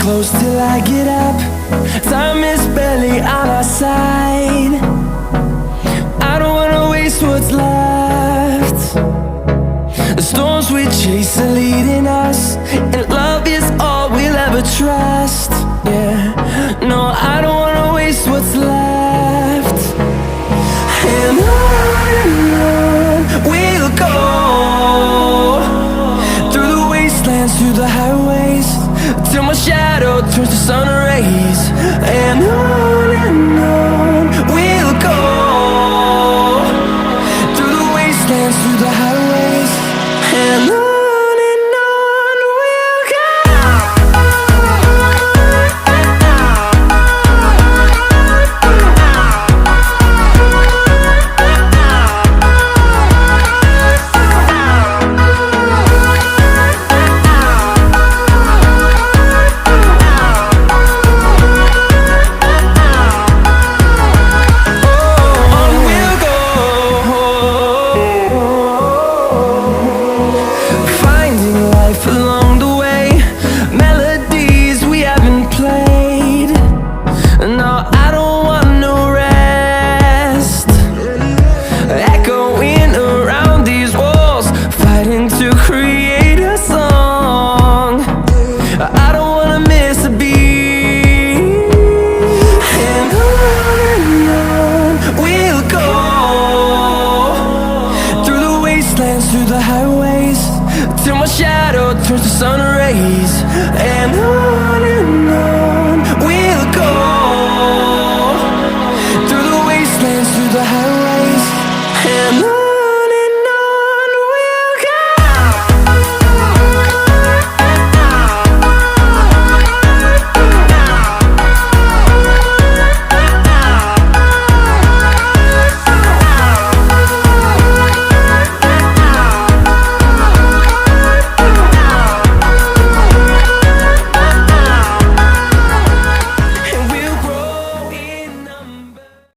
close till I get up. Time is barely on our side. I don't wanna waste what's left. The storms we chase are leading us, and love is all we'll ever trust. Yeah, no, I don't wanna waste what's left. And on we'll go, through the wastelands, through the highways, till my shadow turns to sun rays. And on we'll go, through the wastelands, through the highways, and on we'll go. Along the way, melodies we haven't played. No, I don't want no rest. Echoing around these walls, fighting to create a song. I don't wanna miss a beat. And on we'll go, through the wastelands, through the highways, till my shadow turns to sun rays. And on